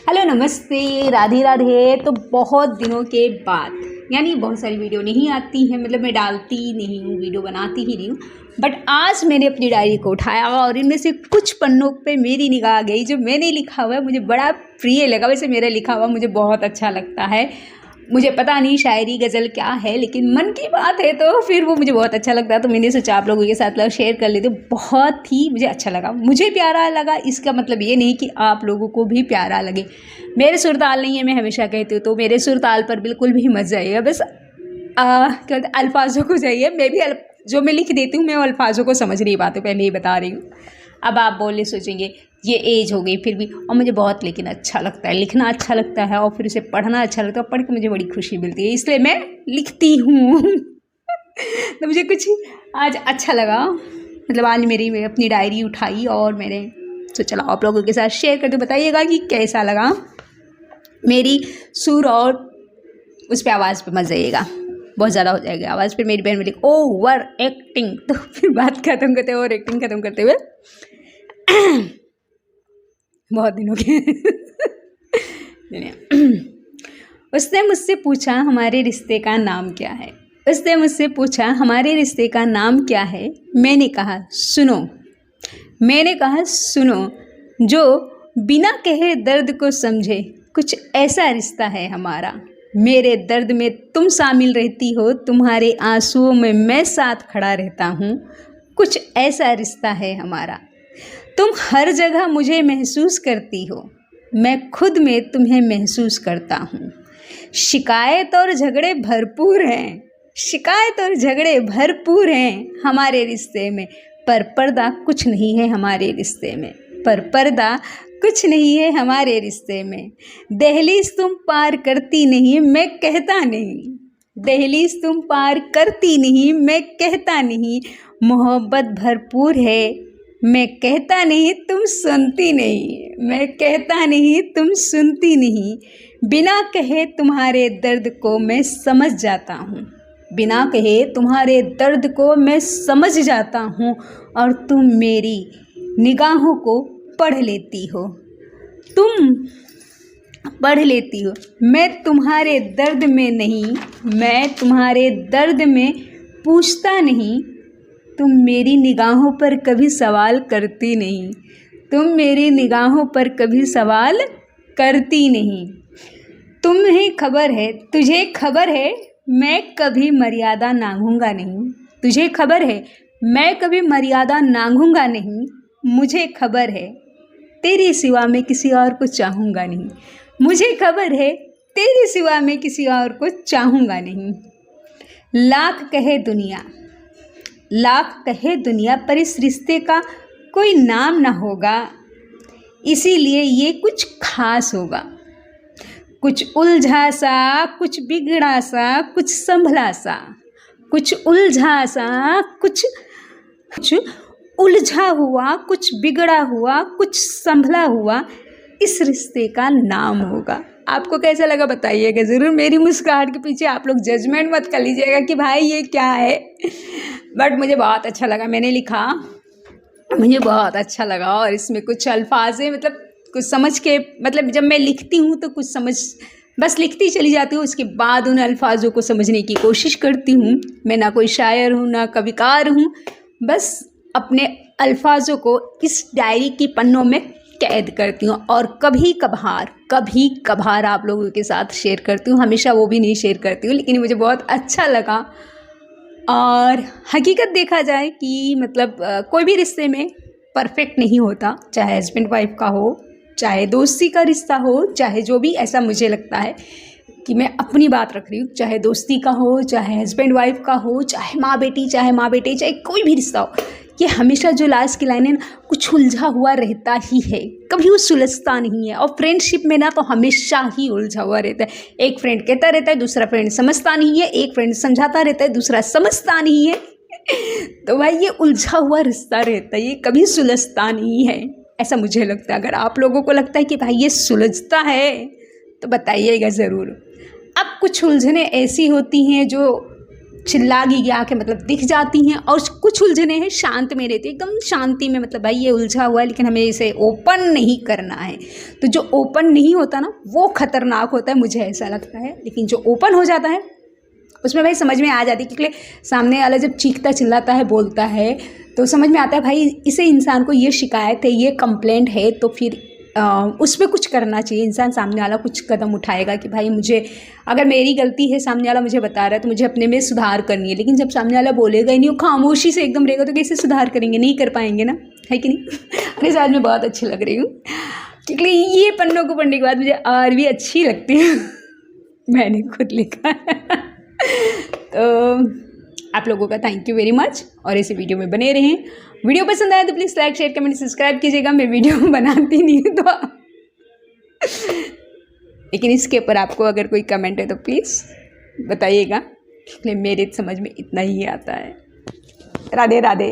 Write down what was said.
Hello नमस्ते राधे राधे। तो बहुत दिनों के बाद, यानी बहुत सारी वीडियो नहीं आती हैं, मतलब मैं डालती नहीं हूँ, वीडियो बनाती ही नहीं हूँ, बट आज मैंने अपनी डायरी को उठाया और इनमें से कुछ पन्नों पे मेरी निगाह गई। जो मैंने लिखा हुआ है मुझे बड़ा प्रिय लगा। वैसे मेरा लिखा हुआ मुझे बहुत अच्छा लगता है। मुझे पता नहीं शायरी गज़ल क्या है, लेकिन मन की बात है तो फिर वो मुझे बहुत अच्छा लगता है। तो मैंने सोचा आप लोगों के साथ शेयर कर लेते। बहुत ही मुझे अच्छा लगा, मुझे प्यारा लगा। इसका मतलब ये नहीं कि आप लोगों को भी प्यारा लगे। मेरे सुर ताल नहीं है, मैं हमेशा कहती हूँ, तो मेरे सुर ताल पर बिल्कुल भी मत जाइएगा। बस क्या अल्फाजों को जाइए। मैं भी जो मैं लिख देती हूँ मैं अल्फाजों को समझ नहीं पाती, पहले ही बता रही हूँ। अब आप बोले सोचेंगे ये एज हो गई फिर भी, और मुझे बहुत लेकिन अच्छा लगता है, लिखना अच्छा लगता है और फिर उसे पढ़ना अच्छा लगता है। पढ़ के मुझे बड़ी खुशी मिलती है, इसलिए मैं लिखती हूँ। तो मुझे कुछ आज अच्छा लगा, मतलब आज मैं अपनी डायरी उठाई और मैंने सोचा चलो आप लोगों के साथ शेयर करके बताइएगा कि कैसा लगा। मेरी सुर और उस पर आवाज़ पे मत जाइएगा, बहुत ज़्यादा हो जाएगी आवाज़। फिर मेरी बहन बोली ओवर एक्टिंग, तो फिर बात खत्म करते हुए, ओवर एक्टिंग खत्म करते हुए बहुत दिनों के उसने मुझसे पूछा हमारे रिश्ते का नाम क्या है। उसने मुझसे पूछा हमारे रिश्ते का नाम क्या है। मैंने कहा सुनो। मैंने कहा सुनो, जो बिना कहे दर्द को समझे, कुछ ऐसा रिश्ता है हमारा। मेरे दर्द में तुम शामिल रहती हो, तुम्हारे आंसुओं में मैं साथ खड़ा रहता हूँ। कुछ ऐसा रिश्ता है हमारा। तुम हर जगह मुझे महसूस करती हो, मैं खुद में तुम्हें महसूस करता हूँ। शिकायत और झगड़े भरपूर हैं, शिकायत और झगड़े भरपूर हैं हमारे रिश्ते में, पर पर्दा कुछ नहीं है हमारे रिश्ते में, पर पर्दा कुछ नहीं है हमारे रिश्ते में। दहलीज तुम पार करती नहीं, मैं कहता नहीं। दहलीज तुम पार करती नहीं, मैं कहता नहीं। मोहब्बत भरपूर है, मैं कहता नहीं, तुम सुनती नहीं। मैं कहता नहीं, तुम सुनती नहीं। बिना कहे तुम्हारे दर्द को मैं समझ जाता हूँ, बिना कहे तुम्हारे दर्द को मैं समझ जाता हूँ, और तुम मेरी निगाहों को पढ़ लेती हो। तुम पढ़ लेती हो। मैं तुम्हारे दर्द में नहीं, मैं तुम्हारे दर्द में पूछता नहीं। तुम मेरी निगाहों पर कभी सवाल करती नहीं, तुम मेरी निगाहों पर कभी सवाल करती नहीं। तुम्हें खबर है, तुझे खबर है, मैं कभी मर्यादा नांगूंगा नहीं। तुझे खबर है मैं कभी मर्यादा नांगूंगा नहीं। मुझे खबर है तेरे सिवा मैं किसी और को चाहूँगा नहीं। मुझे खबर है तेरे सिवा मैं किसी और को चाहूँगा नहीं। लाख कहे दुनिया, लाख कहे दुनिया, पर इस रिश्ते का कोई नाम ना होगा, इसीलिए ये कुछ खास होगा। कुछ उलझा सा, कुछ बिगड़ा सा, कुछ संभला सा, कुछ उलझा सा, कुछ उलझा हुआ, कुछ बिगड़ा हुआ, कुछ संभला हुआ, इस रिश्ते का नाम होगा। आपको कैसा लगा बताइएगा ज़रूर। मेरी मुस्कुराहट के पीछे आप लोग जजमेंट मत कर लीजिएगा कि भाई ये क्या है, बट मुझे बहुत अच्छा लगा। मैंने लिखा, मुझे बहुत अच्छा लगा, और इसमें कुछ अल्फाज है, मतलब कुछ समझ के, मतलब जब मैं लिखती हूँ तो कुछ समझ, बस लिखती चली जाती हूँ, उसके बाद उन अल्फाजों को समझने की कोशिश करती हूँ। मैं ना कोई शायर हूँ ना कविकार हूँ, बस अपने अल्फाजों को इस डायरी की पन्नों में कैद करती हूँ, और कभी कभार आप लोगों के साथ शेयर करती हूँ। हमेशा वो भी नहीं शेयर करती हूँ, लेकिन मुझे बहुत अच्छा लगा। और हकीकत देखा जाए कि मतलब कोई भी रिश्ते में परफेक्ट नहीं होता, चाहे हस्बैंड वाइफ का हो, चाहे दोस्ती का रिश्ता हो, चाहे जो भी। ऐसा मुझे लगता है कि मैं अपनी बात रख रही हूँ, चाहे दोस्ती का हो, चाहे हस्बैंड वाइफ का हो, चाहे माँ बेटी, चाहे माँ बेटे, चाहे कोई भी रिश्ता हो, ये हमेशा जो लास्ट की लाइन है ना, कुछ उलझा हुआ रहता ही है, कभी वो सुलझता नहीं है। और फ्रेंडशिप में ना तो हमेशा ही उलझा हुआ रहता है। एक फ्रेंड कहता रहता है, दूसरा फ्रेंड समझता नहीं है, एक फ्रेंड समझाता रहता है, दूसरा समझता नहीं है। तो भाई ये उलझा हुआ रिश्ता रहता है, ये कभी सुलझता नहीं है, ऐसा मुझे लगता है। अगर आप लोगों को लगता है कि भाई ये सुलझता है तो बताइएगा ज़रूर। अब कुछ उलझने ऐसी होती हैं जो चिल्ला गया के मतलब दिख जाती हैं, और कुछ उलझने हैं शांत में रहती है, एकदम शांति में, मतलब भाई ये उलझा हुआ है लेकिन हमें इसे ओपन नहीं करना है। तो जो ओपन नहीं होता ना वो खतरनाक होता है, मुझे ऐसा लगता है। लेकिन जो ओपन हो जाता है उसमें भाई समझ में आ जाती है, क्योंकि सामने वाला जब चीखता चिल्लाता है, बोलता है, तो समझ में आता है भाई इसे इंसान को ये शिकायत है, ये कंप्लेंट है, तो फिर उस पर कुछ करना चाहिए। इंसान सामने वाला कुछ कदम उठाएगा कि भाई मुझे, अगर मेरी गलती है, सामने वाला मुझे बता रहा है, तो मुझे अपने में सुधार करनी है। लेकिन जब सामने वाला बोलेगा ही नहीं, वो खामोशी से एकदम रहेगा, तो कैसे सुधार करेंगे? नहीं कर पाएंगे ना, है कि नहीं? अरे आज मैं बहुत अच्छी लग रही हूँ, क्योंकि ये पन्नों को पढ़ने के बाद मुझे और भी अच्छी लगती है। मैंने खुद लिखा है। तो आप लोगों का थैंक यू वेरी मच, और ऐसे वीडियो में बने रहें। वीडियो पसंद आए तो please like share comment subscribe कीजिएगा। मैं वीडियो बनाती नहीं हूँ तो लेकिन इसके ऊपर आपको अगर कोई कमेंट है तो प्लीज़ बताइएगा, मेरे समझ में इतना ही आता है। राधे राधे।